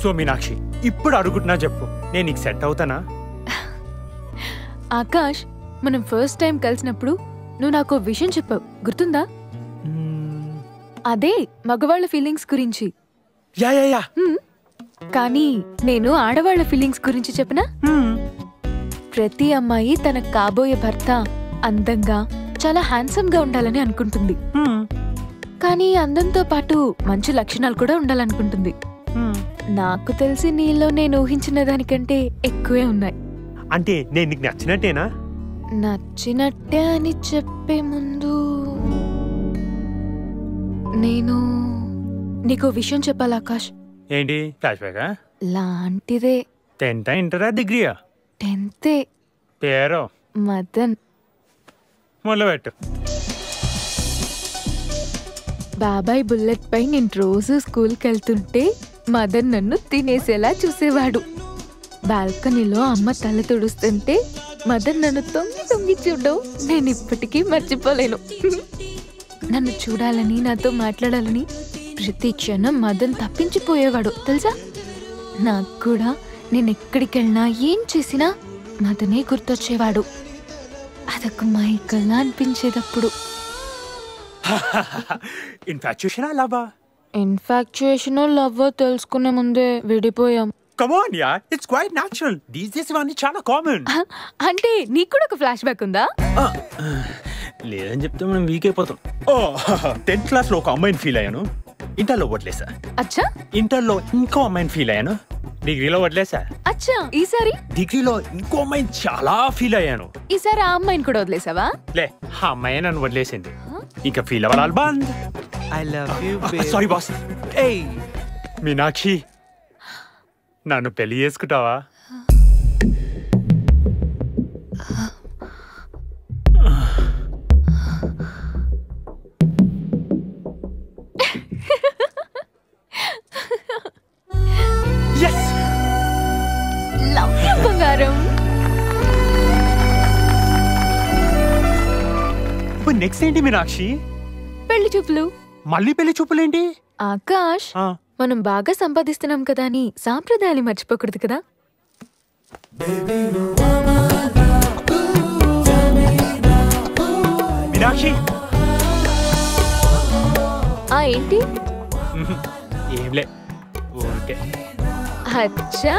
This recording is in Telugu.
సో మీనాక్షి, ఇప్పుడు అడుగుతున్నా చెప్పు, నేను నీకు సెట్ అవుతానా? ఆకాష్, మనం ఫస్ట్ టైం కలిసినప్పుడు నువ్వు నాకు విషయం చెప్పావు, గుర్తుందా? అదే మగవాళ్ళ ఫీలింగ్స్ గురించి. Yeah yeah yeah. కానీ నేను ఆడవాళ్ల ఫీలింగ్స్ గురించి చెప్పనా? ప్రతి అమ్మాయి తన కాబోయే భర్త అందంగా, చాలా హ్యాండ్సమ్ గా ఉండాలని అనుకుంటుంది. కానీ అందంతో పాటు మంచి లక్షణాలు కూడా ఉండాలనుకుంటుంది. నాకు తెలిసి నీలో నేను ఊహించిన దానికంటే ఎక్కువే ఉన్నాయి. అంటే నేను నీకు నచ్చినట్టేనా? నచ్చినట్టే అని చెప్పే ముందు నేను నీకు విషయం చెప్పాలి ఆకాష్. ఏంటి? ఫ్లాష్ బ్యాకా? లాంటిదే. 10th ఇంటరా డిగ్రీయా? 10th. పేరు మదన్. మొదలుపెట్టు. బాబాయ్ బుల్లెట్ పై నేను రోజు స్కూల్కి వెళ్తుంటే మదన్ నన్ను తినేసేలా చూసేవాడు. బాల్కనీలో అమ్మ తల తుడుస్తుంటే మదన్ నన్ను తొంగి తొంగి చూడడం నేను ఇప్పటికీ మర్చిపోలేను. నన్ను చూడాలని, నాతో మాట్లాడాలని ప్రతి క్షణం మదన్ తప్పించిపోయేవాడు తెలుసా. నాకు కూడా నేను ఎక్కడికి వెళ్ళినా ఏం చేసినా మదనే గుర్తొచ్చేవాడు. అదొక మైకల్లా అనిపించేటప్పుడు. ఇన్ఫాక్చుయేషన్ లవ్వా? ఇన్ఫాక్చుయేషన్ లవ్వో తెలుసుకునే ముందే విడిపోయాం. Come on, yeah. It's quite natural. These days ఇవన్నీ చాలా కామన్. అంటే నీకు కూడా ఒక ఫ్లాష్ బ్యాక్ ఉందా? లేదని చెప్తే మనం వీక్ అయిపోతాం. 10th క్లాస్ లో ఒక అమ్మాయిని ఫీల్ అయ్యాను, ఇంటర్లో వదిలేసా. అచ్చా. ఇంటర్లో ఇంకో అమ్మాయిని ఫీల్ అయ్యాను, డిగ్రీలో వదిలేసా. అచ్చా. ఈసారి డిగ్రీలో ఇంకో అమ్మాయిని చాలా ఫీల్ అయ్యాను. ఈసారి ఆ అమ్మాయిని కూడా వదిలేసావా? లే, ఆ అమ్మాయి నన్ను వదిలేసింది. ఇంకా ఫీల్ అవ్వాలి బంద్. I love you, babe. Sorry boss. Hey. Meenakshi, నన్ను పెళ్లి చేసుకుంటావా? లవ్ యూ బంగారం. ఇప్పుడు నెక్స్ట్ ఏంటి మీనాక్షి? పెళ్లి చూపులు. మళ్ళీ పెళ్లి చూపులేంటి? ఆకాష్, మనం బాగా సంపాదిస్తున్నాం కదా అని సాంప్రదాయాలు మర్చిపోకూడదు కదా. మీనాక్షి. ఏంటి? ఏంలే, ఓకే. అచ్చా.